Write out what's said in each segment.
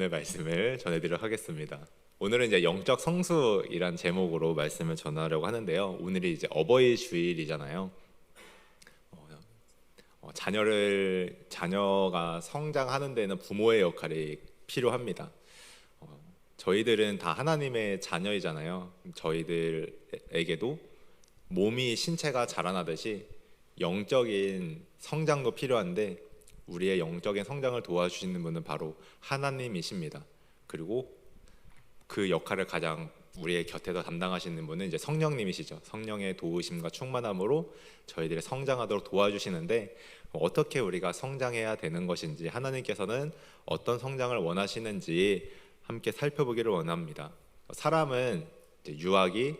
오늘 말씀을 전해드리도록 하겠습니다. 오늘은 이제 영적 성숙이란 제목으로 말씀을 전하려고 하는데요. 오늘이 이제 어버이 주일이잖아요. 자녀가 성장하는 데는 부모의 역할이 필요합니다. 저희들은 다 하나님의 자녀이잖아요. 저희들에게도 몸이 신체가 자라나듯이 영적인 성장도 필요한데 우리의 영적인 성장을 도와주시는 분은 바로 하나님이십니다. 그리고 그 역할을 가장 우리의 곁에서 담당하시는 분은 이제 성령님이시죠. 성령의 도우심과 충만함으로 저희들이 성장하도록 도와주시는데 어떻게 우리가 성장해야 되는 것인지, 하나님께서는 어떤 성장을 원하시는지 함께 살펴보기를 원합니다. 사람은 이제 유아기,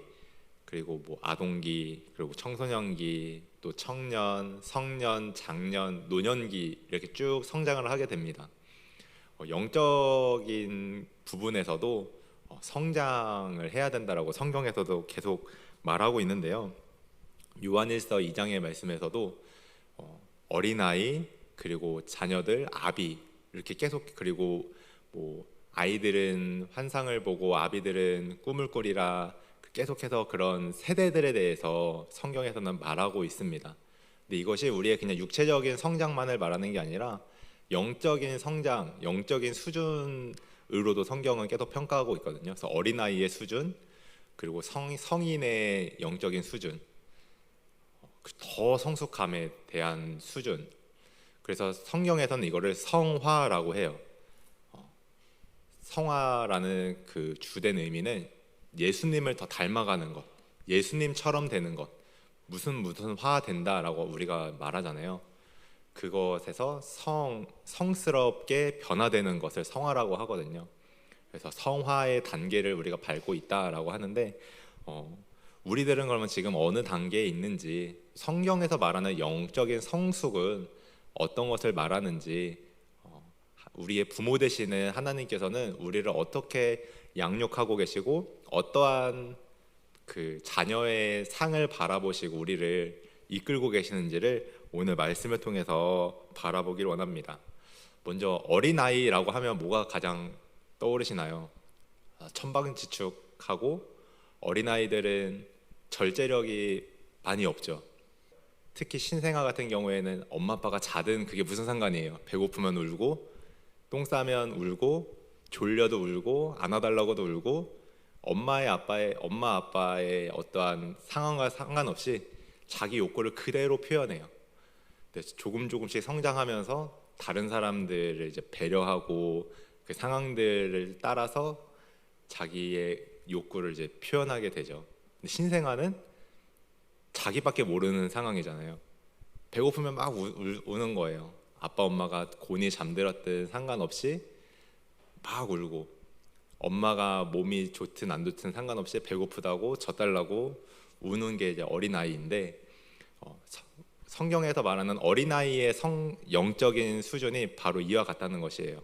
그리고 아동기, 그리고 청소년기, 또 청년, 성년, 장년, 노년기 이렇게 쭉 성장을 하게 됩니다. 영적인 부분에서도 성장을 해야 된다라고 성경에서도 계속 말하고 있는데요. 요한일서 2장의 말씀에서도 어린아이, 그리고 자녀들, 아비 이렇게 계속, 그리고 아이들은 환상을 보고 아비들은 꿈을 꾸리라, 계속해서 그런 세대들에 대해서 성경에서는 말하고 있습니다. 근데 이것이 우리의 그냥 육체적인 성장만을 말하는 게 아니라 영적인 성장, 영적인 수준으로도 성경은 계속 평가하고 있거든요. 그래서 어린아이의 수준, 그리고 성인의 영적인 수준, 더 성숙함에 대한 수준. 그래서 성경에서는 이거를 성화라고 해요. 성화라는 그 주된 의미는 예수님을 더 닮아가는 것, 예수님처럼 되는 것, 무슨 화 된다라고 우리가 말하잖아요. 그것에서 성스럽게 변화되는 것을 성화라고 하거든요. 그래서 성화의 단계를 우리가 밟고 있다라고 하는데, 우리들은 그러면 지금 어느 단계에 있는지, 성경에서 말하는 영적인 성숙은 어떤 것을 말하는지, 우리의 부모 되시는 하나님께서는 우리를 어떻게 양육하고 계시고 어떠한 그 자녀의 상을 바라보시고 우리를 이끌고 계시는지를 오늘 말씀을 통해서 바라보길 원합니다. 먼저 어린아이라고 하면 뭐가 가장 떠오르시나요? 천방지축하고 어린아이들은 절제력이 많이 없죠. 특히 신생아 같은 경우에는 엄마 아빠가 자든 그게 무슨 상관이에요. 배고프면 울고, 똥 싸면 울고, 졸려도 울고, 안아달라고도 울고, 엄마 아빠의 어떠한 상황과 상관없이 자기 욕구를 그대로 표현해요. 조금씩 성장하면서 다른 사람들을 이제 배려하고 그 상황들을 따라서 자기의 욕구를 이제 표현하게 되죠. 근데 신생아는 자기밖에 모르는 상황이잖아요. 배고프면 막 우는 거예요. 아빠 엄마가 곤히 잠들었든 상관없이 막 울고, 엄마가 몸이 좋든 안 좋든 상관없이 배고프다고 젖달라고 우는 게 이제 어린아이인데, 성경에서 말하는 어린아이의 영적인 수준이 바로 이와 같다는 것이에요.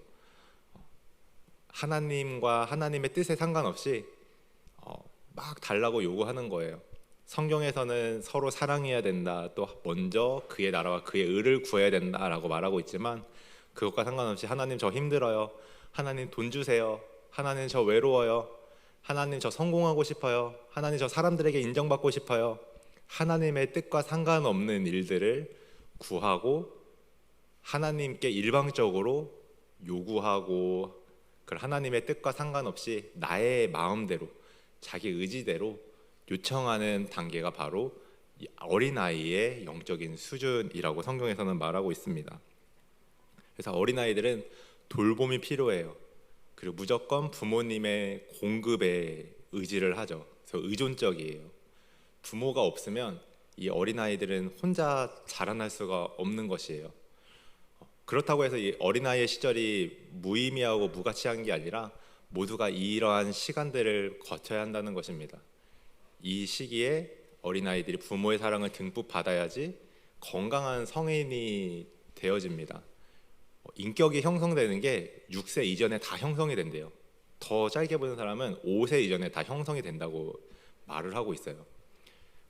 하나님과 하나님의 뜻에 상관없이 막 달라고 요구하는 거예요. 성경에서는 서로 사랑해야 된다, 또 먼저 그의 나라와 그의 의를 구해야 된다라고 말하고 있지만, 그것과 상관없이 하나님 저 힘들어요, 하나님 돈 주세요, 하나님 저 외로워요, 하나님 저 성공하고 싶어요, 하나님 저 사람들에게 인정받고 싶어요, 하나님의 뜻과 상관없는 일들을 구하고 하나님께 일방적으로 요구하고, 하나님의 뜻과 상관없이 나의 마음대로 자기 의지대로 요청하는 단계가 바로 어린아이의 영적인 수준이라고 성경에서는 말하고 있습니다. 그래서 어린아이들은 돌봄이 필요해요. 그리고 무조건 부모님의 공급에 의지를 하죠. 그래서 의존적이에요. 부모가 없으면 이 어린아이들은 혼자 자라날 수가 없는 것이에요. 그렇다고 해서 이 어린아이의 시절이 무의미하고 무가치한 게 아니라 모두가 이러한 시간들을 거쳐야 한다는 것입니다. 이 시기에 어린아이들이 부모의 사랑을 듬뿍 받아야지 건강한 성인이 되어집니다. 인격이 형성되는 게 6세 이전에 다 형성이 된대요. 더 짧게 보는 사람은 5세 이전에 다 형성이 된다고 말을 하고 있어요.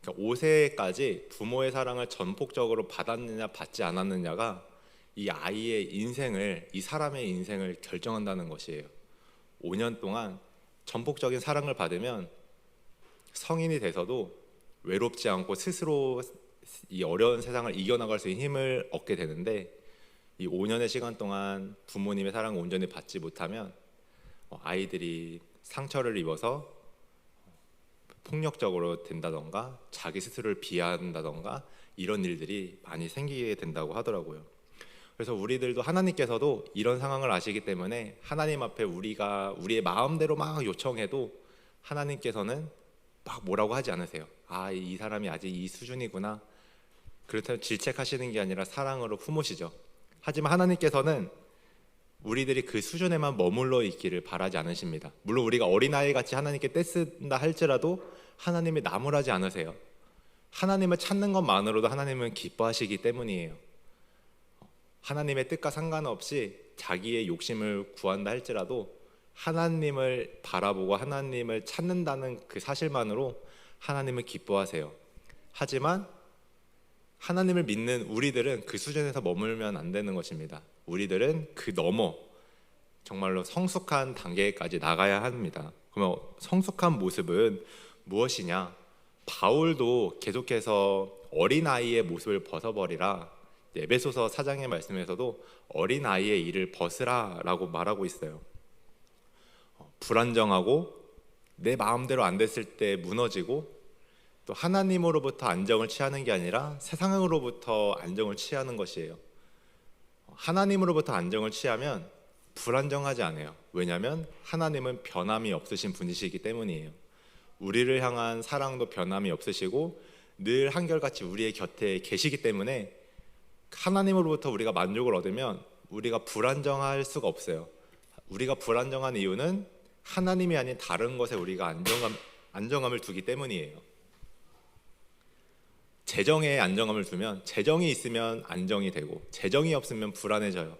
그러니까 5세까지 부모의 사랑을 전폭적으로 받았느냐 받지 않았느냐가 이 아이의 인생을, 이 사람의 인생을 결정한다는 것이에요. 5년 동안 전폭적인 사랑을 받으면 성인이 돼서도 외롭지 않고 스스로 이 어려운 세상을 이겨나갈 수 있는 힘을 얻게 되는데, 이 5년의 시간 동안 부모님의 사랑을 온전히 받지 못하면 아이들이 상처를 입어서 폭력적으로 된다던가 자기 스스로를 비하한다던가 이런 일들이 많이 생기게 된다고 하더라고요. 그래서 우리들도 하나님께서도 이런 상황을 아시기 때문에 하나님 앞에 우리가 우리의 마음대로 막 요청해도 하나님께서는 막 뭐라고 하지 않으세요. 아, 이 사람이 아직 이 수준이구나. 그렇다면 질책하시는 게 아니라 사랑으로 품으시죠. 하지만 하나님께서는 우리들이 그 수준에만 머물러 있기를 바라지 않으십니다. 물론 우리가 어린아이 같이 하나님께 떼쓴다 할지라도 하나님이 나무라지 않으세요. 하나님을 찾는 것만으로도 하나님은 기뻐하시기 때문이에요. 하나님의 뜻과 상관없이 자기의 욕심을 구한다 할지라도 하나님을 바라보고 하나님을 찾는다는 그 사실만으로 하나님을 기뻐하세요. 하지만 하나님을 믿는 우리들은 그 수준에서 머물면 안 되는 것입니다. 우리들은 그 넘어 정말로 성숙한 단계까지 나가야 합니다. 그러면 성숙한 모습은 무엇이냐? 바울도 계속해서 어린아이의 모습을 벗어버리라, 에베소서 4장의 말씀에서도 어린아이의 일을 벗으라 라고 말하고 있어요. 불안정하고 내 마음대로 안 됐을 때 무너지고, 또 하나님으로부터 안정을 취하는 게 아니라 세상으로부터 안정을 취하는 것이에요. 하나님으로부터 안정을 취하면 불안정하지 않아요. 왜냐하면 하나님은 변함이 없으신 분이시기 때문이에요. 우리를 향한 사랑도 변함이 없으시고 늘 한결같이 우리의 곁에 계시기 때문에 하나님으로부터 우리가 만족을 얻으면 우리가 불안정할 수가 없어요. 우리가 불안정한 이유는 하나님이 아닌 다른 것에 우리가 안정감을 두기 때문이에요. 재정에 안정감을 두면 재정이 있으면 안정이 되고 재정이 없으면 불안해져요.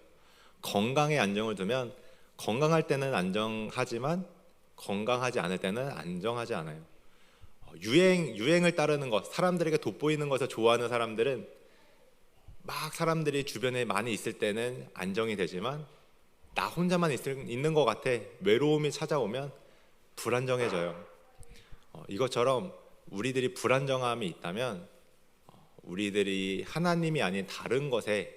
건강에 안정을 두면 건강할 때는 안정하지만 건강하지 않을 때는 안정하지 않아요. 유행을 따르는 것, 사람들에게 돋보이는 것을 좋아하는 사람들은 막 사람들이 주변에 많이 있을 때는 안정이 되지만 나 혼자만 있는 것 같아 외로움이 찾아오면 불안정해져요. 이것처럼 우리들이 불안정함이 있다면 우리들이 하나님이 아닌 다른 것에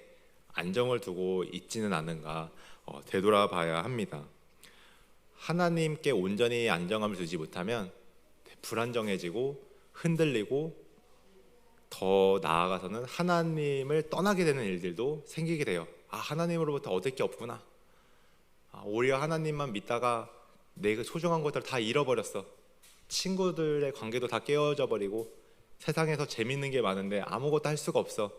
안정을 두고 있지는 않은가 되돌아봐야 합니다. 하나님께 온전히 안정감을 두지 못하면 불안정해지고 흔들리고 더 나아가서는 하나님을 떠나게 되는 일들도 생기게 돼요. 아, 하나님으로부터 얻을 게 없구나. 오히려 하나님만 믿다가 내 소중한 것들 다 잃어버렸어. 친구들의 관계도 다 깨어져 버리고 세상에서 재밌는 게 많은데 아무것도 할 수가 없어.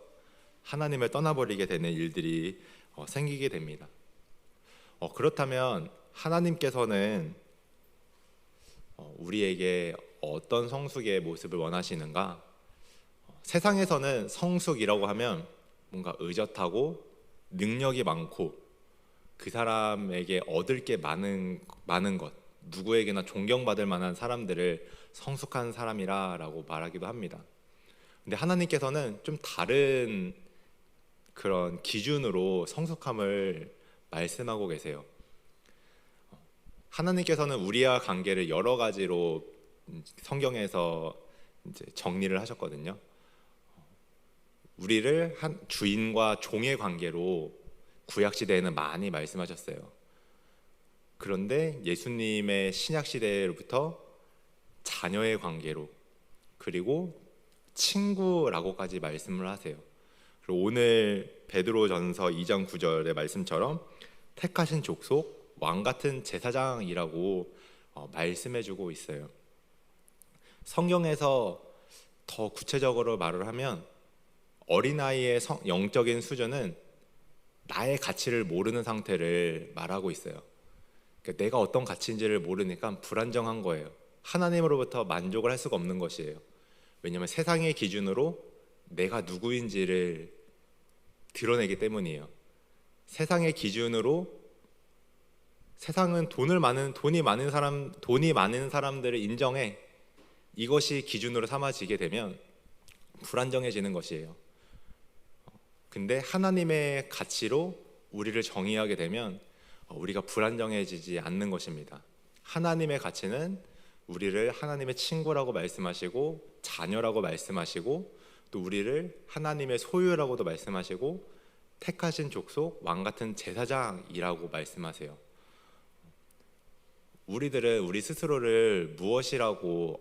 하나님을 떠나버리게 되는 일들이 생기게 됩니다. 그렇다면 하나님께서는 우리에게 어떤 성숙의 모습을 원하시는가? 세상에서는 성숙이라고 하면 뭔가 의젓하고 능력이 많고 그 사람에게 얻을 게 많은 것, 누구에게나 존경받을 만한 사람들을 성숙한 사람이라고 말하기도 합니다. 근데 하나님께서는 좀 다른 그런 기준으로 성숙함을 말씀하고 계세요. 하나님께서는 우리와 관계를 여러 가지로 성경에서 이제 정리를 하셨거든요. 우리를 한 주인과 종의 관계로 구약 시대에는 많이 말씀하셨어요. 그런데 예수님의 신약 시대로부터 자녀의 관계로, 그리고 친구라고까지 말씀을 하세요. 그리고 오늘 베드로전서 2장 9절의 말씀처럼 택하신 족속, 왕 같은 제사장이라고 말씀해주고 있어요. 성경에서 더 구체적으로 말을 하면 어린아이의 영적인 수준은 나의 가치를 모르는 상태를 말하고 있어요. 그러니까 내가 어떤 가치인지를 모르니까 불안정한 거예요. 하나님으로부터 만족을 할 수가 없는 것이에요. 왜냐하면 세상의 기준으로 내가 누구인지를 드러내기 때문이에요. 세상의 기준으로 세상은 돈이 많은 사람들을 인정해. 이것이 기준으로 삼아지게 되면 불안정해지는 것이에요. 근데 하나님의 가치로 우리를 정의하게 되면 우리가 불안정해지지 않는 것입니다. 하나님의 가치는 우리를 하나님의 친구라고 말씀하시고 자녀라고 말씀하시고 또 우리를 하나님의 소유라고도 말씀하시고 택하신 족속 왕 같은 제사장이라고 말씀하세요. 우리들은 우리 스스로를 무엇이라고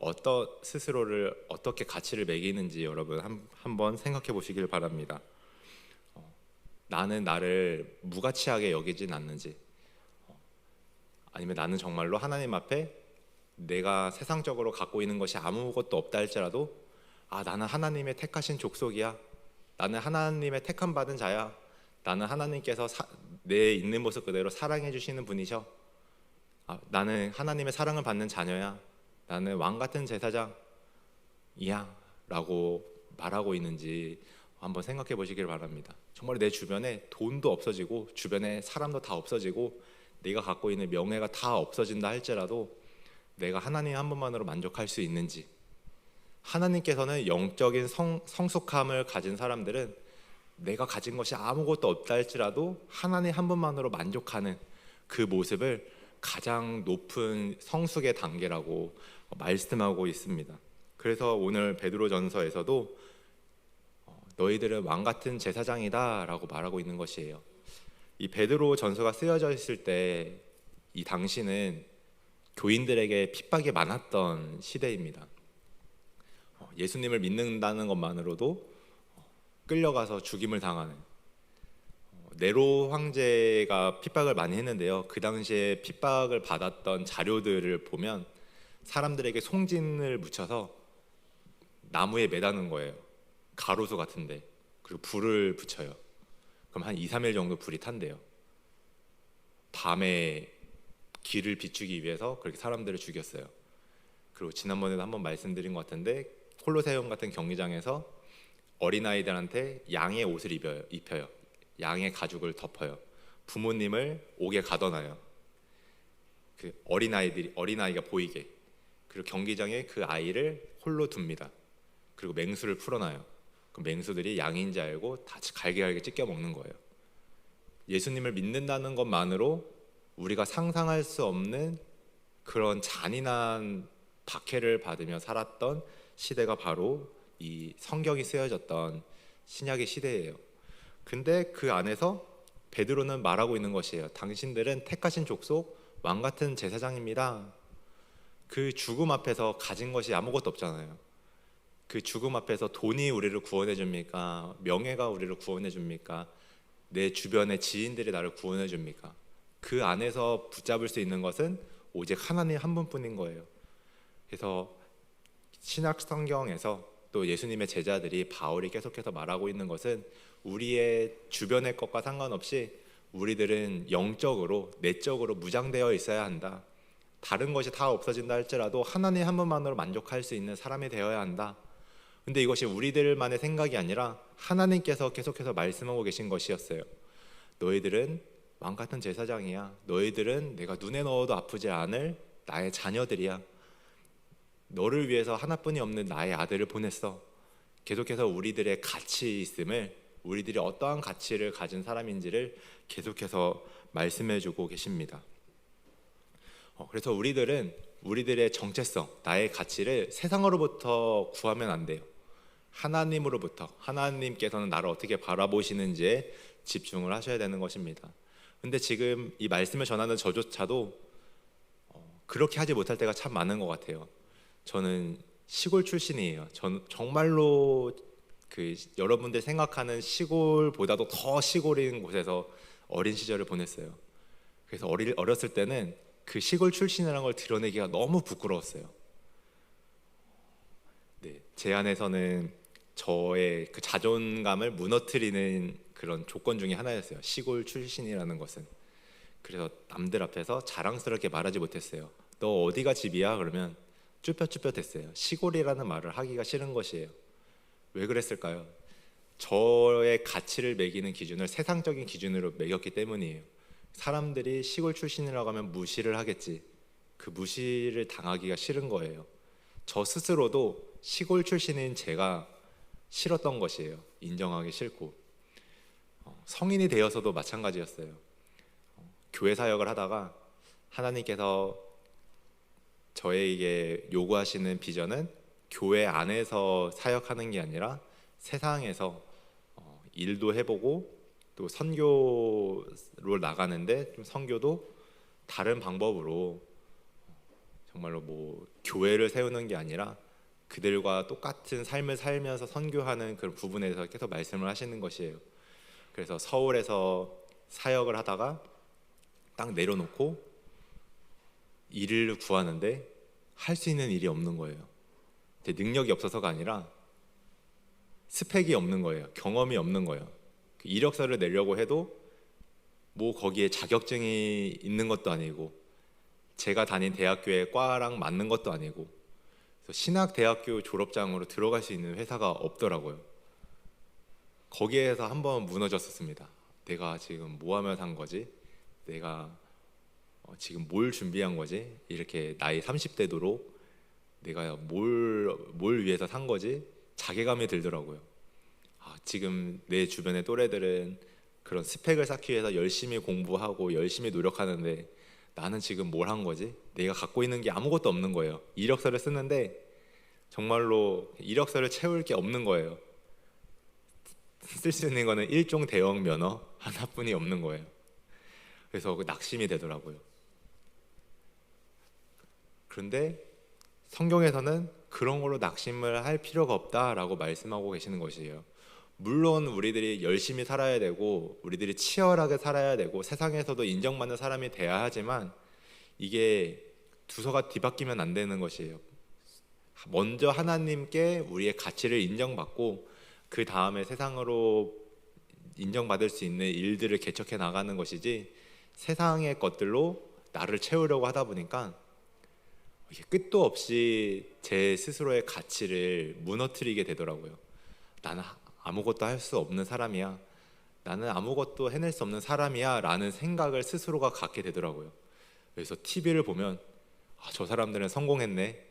스스로를 어떻게 가치를 매기는지 여러분 한번 생각해 보시길 바랍니다. 나는 나를 무가치하게 여기진 않는지, 아니면 나는 정말로 하나님 앞에 내가 세상적으로 갖고 있는 것이 아무것도 없다 할지라도 나는 하나님의 택하신 족속이야, 나는 하나님의 택함 받은 자야, 나는 하나님께서 내 있는 모습 그대로 사랑해 주시는 분이셔, 나는 하나님의 사랑을 받는 자녀야, 나는 왕 같은 제사장이야 라고 말하고 있는지 한번 생각해 보시길 바랍니다. 정말 내 주변에 돈도 없어지고 주변에 사람도 다 없어지고 내가 갖고 있는 명예가 다 없어진다 할지라도 내가 하나님 한 분만으로 만족할 수 있는지, 하나님께서는 영적인 성숙함을 가진 사람들은 내가 가진 것이 아무것도 없다 할지라도 하나님 한 분만으로 만족하는 그 모습을 가장 높은 성숙의 단계라고 말씀하고 있습니다. 그래서 오늘 베드로전서에서도 너희들은 왕 같은 제사장이다 라고 말하고 있는 것이에요. 이 베드로전서가 쓰여져 있을 때 이 당시는 교인들에게 핍박이 많았던 시대입니다. 예수님을 믿는다는 것만으로도 끌려가서 죽임을 당하는 네로 황제가 핍박을 많이 했는데요. 그 당시에 핍박을 받았던 자료들을 보면 사람들에게 송진을 묻혀서 나무에 매다는 거예요. 가로수 같은데. 그리고 불을 붙여요. 그럼 한 2, 3일 정도 불이 탄대요. 밤에 길을 비추기 위해서 그렇게 사람들을 죽였어요. 그리고 지난번에도 한번 말씀드린 것 같은데 콜로세움 같은 경기장에서 어린아이들한테 양의 옷을 입혀요. 양의 가죽을 덮어요. 부모님을 옥에 가둬놔요. 그 어린아이가 보이게. 그리고 경기장에 그 아이를 홀로 둡니다. 그리고 맹수를 풀어놔요. 그 맹수들이 양인지 알고 다 갈게 찢겨 먹는 거예요. 예수님을 믿는다는 것만으로 우리가 상상할 수 없는 그런 잔인한 박해를 받으며 살았던 시대가 바로 이 성경이 쓰여졌던 신약의 시대예요. 근데 그 안에서 베드로는 말하고 있는 것이에요. 당신들은 택하신 족속 왕 같은 제사장입니다. 그 죽음 앞에서 가진 것이 아무것도 없잖아요. 그 죽음 앞에서 돈이 우리를 구원해 줍니까? 명예가 우리를 구원해 줍니까? 내 주변의 지인들이 나를 구원해 줍니까? 그 안에서 붙잡을 수 있는 것은 오직 하나님 한 분뿐인 거예요. 그래서 신약 성경에서 또 예수님의 제자들이 바울이 계속해서 말하고 있는 것은 우리의 주변의 것과 상관없이 우리들은 영적으로 내적으로 무장되어 있어야 한다. 다른 것이 다 없어진다 할지라도 하나님 한 분만으로 만족할 수 있는 사람이 되어야 한다. 근데 이것이 우리들만의 생각이 아니라 하나님께서 계속해서 말씀하고 계신 것이었어요. 너희들은 왕 같은 제사장이야. 너희들은 내가 눈에 넣어도 아프지 않을 나의 자녀들이야. 너를 위해서 하나뿐이 없는 나의 아들을 보냈어. 계속해서 우리들의 가치 있음을, 우리들이 어떠한 가치를 가진 사람인지를 계속해서 말씀해주고 계십니다. 그래서 우리들은 우리들의 정체성, 나의 가치를 세상으로부터 구하면 안 돼요. 하나님으로부터, 하나님께서는 나를 어떻게 바라보시는지에 집중을 하셔야 되는 것입니다. 근데 지금 이 말씀을 전하는 저조차도 그렇게 하지 못할 때가 참 많은 것 같아요. 저는 시골 출신이에요. 저는 정말로 여러분들 생각하는 시골보다도 더 시골인 곳에서 어린 시절을 보냈어요. 그래서 어렸을 때는 그 시골 출신이라는 걸 드러내기가 너무 부끄러웠어요. 네, 제 안에서는 저의 그 자존감을 무너뜨리는 그런 조건 중에 하나였어요. 시골 출신이라는 것은. 그래서 남들 앞에서 자랑스럽게 말하지 못했어요. 너 어디가 집이야? 그러면 쭈뼛쭈뼛했어요. 시골이라는 말을 하기가 싫은 것이에요. 왜 그랬을까요? 저의 가치를 매기는 기준을 세상적인 기준으로 매겼기 때문이에요. 사람들이 시골 출신이라고 하면 무시를 하겠지. 그 무시를 당하기가 싫은 거예요. 저 스스로도 시골 출신인 제가 싫었던 것이에요. 인정하기 싫고. 성인이 되어서도 마찬가지였어요. 교회 사역을 하다가 하나님께서 저에게 요구하시는 비전은 교회 안에서 사역하는 게 아니라 세상에서 일도 해보고 또 선교로 나가는데 좀 선교도 다른 방법으로 정말로 뭐 교회를 세우는 게 아니라 그들과 똑같은 삶을 살면서 선교하는 그런 부분에서 계속 말씀을 하시는 것이에요. 그래서 서울에서 사역을 하다가 딱 내려놓고 일을 구하는데 할 수 있는 일이 없는 거예요. 제 능력이 없어서가 아니라 스펙이 없는 거예요. 경험이 없는 거예요. 이력서를 내려고 해도 뭐 거기에 자격증이 있는 것도 아니고 제가 다닌 대학교의 과랑 맞는 것도 아니고 그래서 신학대학교 졸업장으로 들어갈 수 있는 회사가 없더라고요. 거기에서 한번 무너졌었습니다. 내가 지금 뭐 하며 산 거지? 내가 지금 뭘 준비한 거지? 이렇게 나이 30대도록 내가 뭘 위해서 산 거지? 자괴감이 들더라고요. 지금 내 주변의 또래들은 그런 스펙을 쌓기 위해서 열심히 공부하고 열심히 노력하는데 나는 지금 뭘 한 거지? 내가 갖고 있는 게 아무것도 없는 거예요. 이력서를 쓰는데 정말로 이력서를 채울 게 없는 거예요. 쓸 수 있는 거는 일종 대형 면허 하나뿐이 없는 거예요. 그래서 낙심이 되더라고요. 그런데 성경에서는 그런 걸로 낙심을 할 필요가 없다라고 말씀하고 계시는 것이에요. 물론 우리들이 열심히 살아야 되고 우리들이 치열하게 살아야 되고 세상에서도 인정받는 사람이 돼야 하지만 이게 두서가 뒤바뀌면 안 되는 것이에요. 먼저 하나님께 우리의 가치를 인정받고 그 다음에 세상으로 인정받을 수 있는 일들을 개척해 나가는 것이지 세상의 것들로 나를 채우려고 하다 보니까 끝도 없이 제 스스로의 가치를 무너뜨리게 되더라고요. 나는 아무것도 할 수 없는 사람이야. 나는 아무것도 해낼 수 없는 사람이야 라는 생각을 스스로가 갖게 되더라고요. 그래서 TV를 보면 저 사람들은 성공했네.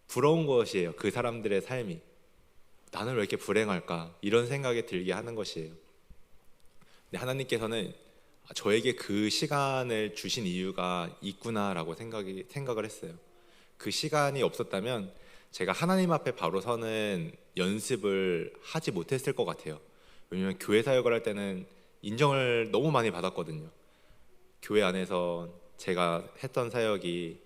부러운 것이에요. 그 사람들의 삶이. 나는 왜 이렇게 불행할까? 이런 생각이 들게 하는 것이에요. 근데 하나님께서는 저에게 그 시간을 주신 이유가 있구나라고 생각을 했어요. 그 시간이 없었다면 제가 하나님 앞에 바로 서는 연습을 하지 못했을 것 같아요. 왜냐면 교회 사역을 할 때는 인정을 너무 많이 받았거든요. 교회 안에서 제가 했던 사역이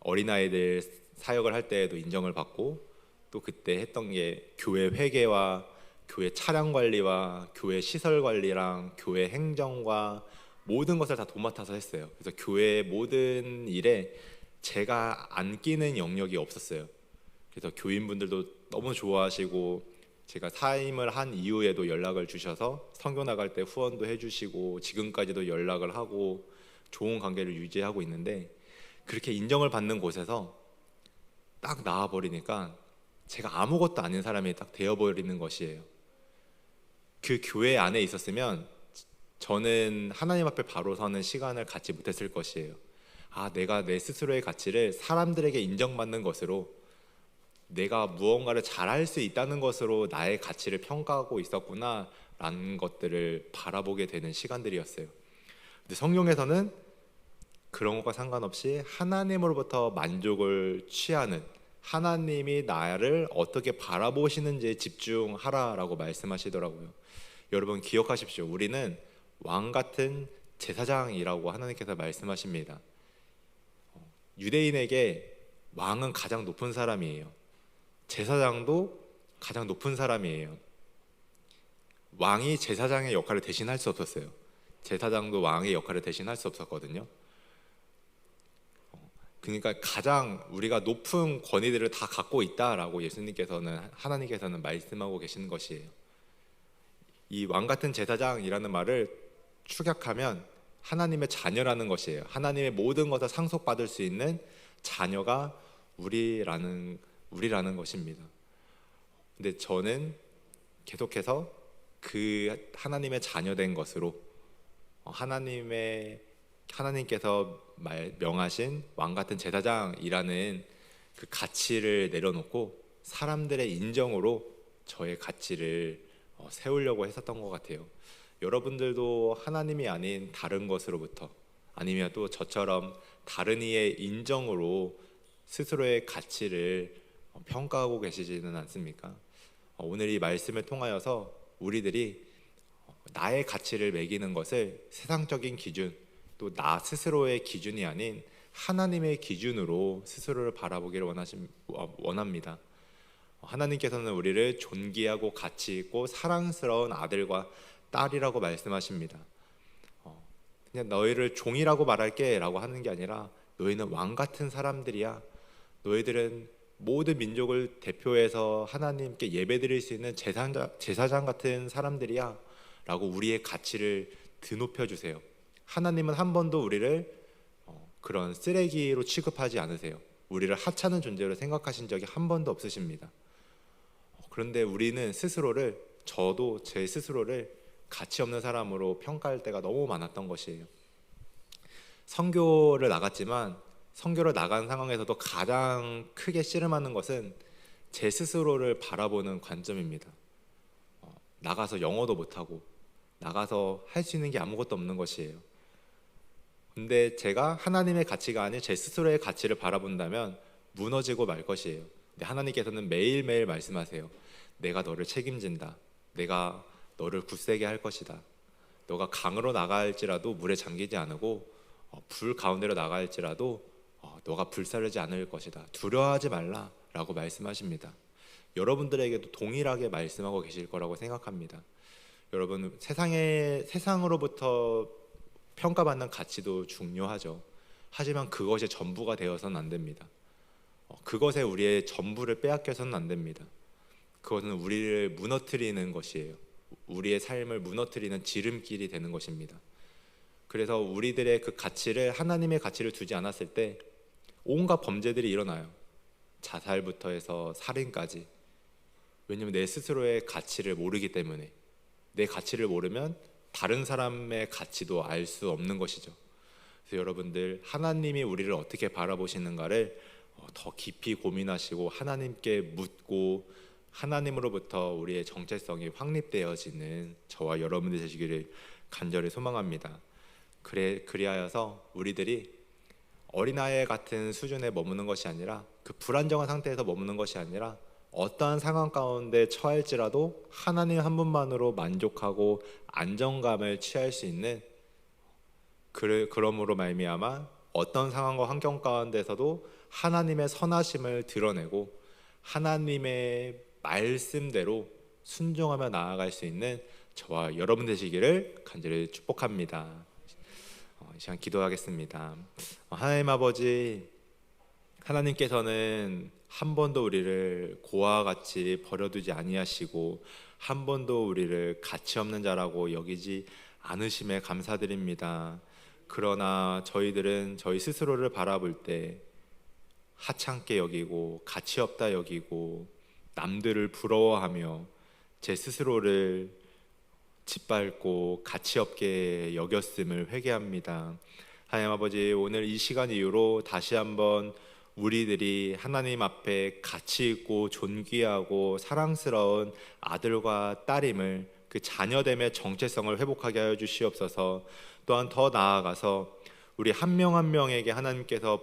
어린아이들 사역을 할 때에도 인정을 받고 또 그때 했던 게 교회 회계와 교회 차량 관리와 교회 시설 관리랑 교회 행정과 모든 것을 다 도맡아서 했어요. 그래서 교회 모든 일에 제가 안 끼는 영역이 없었어요. 그래서 교인분들도 너무 좋아하시고 제가 사임을 한 이후에도 연락을 주셔서 선교 나갈 때 후원도 해주시고 지금까지도 연락을 하고 좋은 관계를 유지하고 있는데 그렇게 인정을 받는 곳에서 딱 나와버리니까 제가 아무것도 아닌 사람이 딱 되어버리는 것이에요. 그 교회 안에 있었으면 저는 하나님 앞에 바로 서는 시간을 갖지 못했을 것이에요. 내가 내 스스로의 가치를 사람들에게 인정받는 것으로 내가 무언가를 잘할 수 있다는 것으로 나의 가치를 평가하고 있었구나 라는 것들을 바라보게 되는 시간들이었어요. 근데 성경에서는 그런 것과 상관없이 하나님으로부터 만족을 취하는 하나님이 나를 어떻게 바라보시는지에 집중하라라고 말씀하시더라고요. 여러분 기억하십시오. 우리는 왕 같은 제사장이라고 하나님께서 말씀하십니다. 유대인에게 왕은 가장 높은 사람이에요. 제사장도 가장 높은 사람이에요. 왕이 제사장의 역할을 대신할 수 없었어요. 제사장도 왕의 역할을 대신할 수 없었거든요. 그러니까 가장 우리가 높은 권위들을 다 갖고 있다라고 하나님께서는 말씀하고 계시는 것이에요. 이 왕 같은 제사장이라는 말을 축약하면 하나님의 자녀라는 것이에요. 하나님의 모든 것을 상속받을 수 있는 자녀가 우리라는 것입니다. 근데 저는 계속해서 그 하나님의 자녀된 것으로 하나님께서 명하신 왕 같은 제사장이라는 그 가치를 내려놓고 사람들의 인정으로 저의 가치를 세우려고 했었던 것 같아요. 여러분들도 하나님이 아닌 다른 것으로부터 아니면 또 저처럼 다른 이의 인정으로 스스로의 가치를 평가하고 계시지는 않습니까? 오늘 이 말씀을 통하여서 우리들이 나의 가치를 매기는 것을 세상적인 기준, 또 나 스스로의 기준이 아닌 하나님의 기준으로 스스로를 바라보기를 원합니다. 하나님께서는 우리를 존귀하고 가치 있고 사랑스러운 아들과 딸이라고 말씀하십니다. 그냥 너희를 종이라고 말할게 라고 하는 게 아니라 너희는 왕 같은 사람들이야. 너희들은 모든 민족을 대표해서 하나님께 예배드릴 수 있는 제사장 같은 사람들이야 라고 우리의 가치를 드높여 주세요. 하나님은 한 번도 우리를 그런 쓰레기로 취급하지 않으세요. 우리를 하찮은 존재로 생각하신 적이 한 번도 없으십니다. 그런데 우리는 저도 제 스스로를 가치 없는 사람으로 평가할 때가 너무 많았던 것이에요. 선교를 나갔지만 선교를 나간 상황에서도 가장 크게 씨름하는 것은 제 스스로를 바라보는 관점입니다. 나가서 영어도 못하고 나가서 할 수 있는 게 아무것도 없는 것이에요. 근데 제가 하나님의 가치가 아닌 제 스스로의 가치를 바라본다면 무너지고 말 것이에요. 근데 하나님께서는 매일매일 말씀하세요. 내가 너를 책임진다. 내가 너를 굳세게 할 것이다. 너가 강으로 나갈지라도 물에 잠기지 않고 불 가운데로 나갈지라도 너가 불사르지 않을 것이다. 두려워하지 말라 라고 말씀하십니다. 여러분들에게도 동일하게 말씀하고 계실 거라고 생각합니다. 여러분, 세상으로부터 평가받는 가치도 중요하죠. 하지만 그것이 전부가 되어서는 안 됩니다. 그것에 우리의 전부를 빼앗겨서는 안 됩니다. 그것은 우리를 무너뜨리는 것이에요. 우리의 삶을 무너뜨리는 지름길이 되는 것입니다. 그래서 우리들의 그 가치를, 하나님의 가치를 두지 않았을 때 온갖 범죄들이 일어나요. 자살부터 해서 살인까지. 왜냐하면 내 스스로의 가치를 모르기 때문에. 내 가치를 모르면 다른 사람의 가치도 알 수 없는 것이죠. 그래서 여러분들, 하나님이 우리를 어떻게 바라보시는가를 더 깊이 고민하시고 하나님께 묻고 하나님으로부터 우리의 정체성이 확립되어지는 저와 여러분들 되시기를 간절히 소망합니다. 그리하여서 우리들이 어린아이 같은 수준에 머무는 것이 아니라, 그 불안정한 상태에서 머무는 것이 아니라, 어떠한 상황 가운데 처할지라도 하나님 한 분만으로 만족하고 안정감을 취할 수 있는, 그러므로 말미암아 어떤 상황과 환경 가운데서도 하나님의 선하심을 드러내고 하나님의 말씀대로 순종하며 나아갈 수 있는 저와 여러분 되시기를 간절히 축복합니다. 이 시간 기도하겠습니다. 하나님 아버지, 하나님께서는 한 번도 우리를 고아와 같이 버려두지 아니하시고 한 번도 우리를 가치 없는 자라고 여기지 않으심에 감사드립니다. 그러나 저희들은 저희 스스로를 바라볼 때 하찮게 여기고 가치 없다 여기고 남들을 부러워하며 제 스스로를 짓밟고 가치 없게 여겼음을 회개합니다. 하나님 아버지, 오늘 이 시간 이후로 다시 한번 우리들이 하나님 앞에 가치 있고 존귀하고 사랑스러운 아들과 딸임을, 그 자녀됨의 정체성을 회복하게 하여 주시옵소서. 또한 더 나아가서 우리 한 명 한 명에게 하나님께서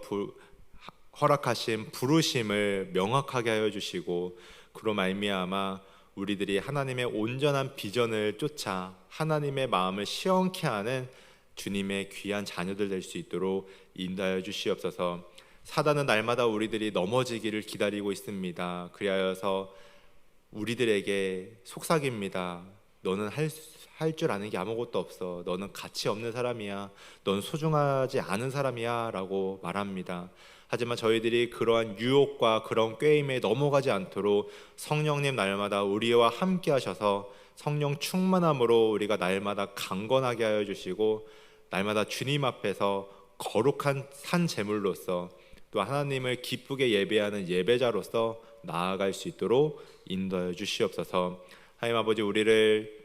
허락하신 부르심을 명확하게 하여 주시고, 그로 말미암아 우리들이 하나님의 온전한 비전을 쫓아 하나님의 마음을 시원케 하는 주님의 귀한 자녀들 될 수 있도록 인도하여 주시옵소서. 사단은 날마다 우리들이 넘어지기를 기다리고 있습니다. 그리하여서 우리들에게 속삭입니다. 너는 할 줄 아는 게 아무것도 없어. 너는 가치 없는 사람이야. 넌 소중하지 않은 사람이야 라고 말합니다. 하지만 저희들이 그러한 유혹과 그런 꾀임에 넘어가지 않도록 성령님 날마다 우리와 함께 하셔서 성령 충만함으로 우리가 날마다 강건하게 하여 주시고, 날마다 주님 앞에서 거룩한 산 제물로서 또 하나님을 기쁘게 예배하는 예배자로서 나아갈 수 있도록 인도하여 주시옵소서. 하나님 아버지, 우리를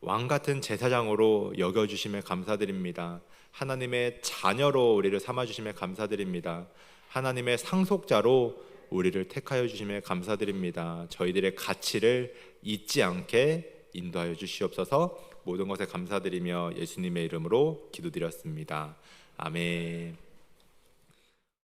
왕같은 제사장으로 여겨주심에 감사드립니다. 하나님의 자녀로 우리를 삼아주심에 감사드립니다. 하나님의 상속자로 우리를 택하여 주심에 감사드립니다. 저희들의 가치를 잊지 않게 인도하여 주시옵소서. 모든 것에 감사드리며 예수님의 이름으로 기도드렸습니다. 아멘.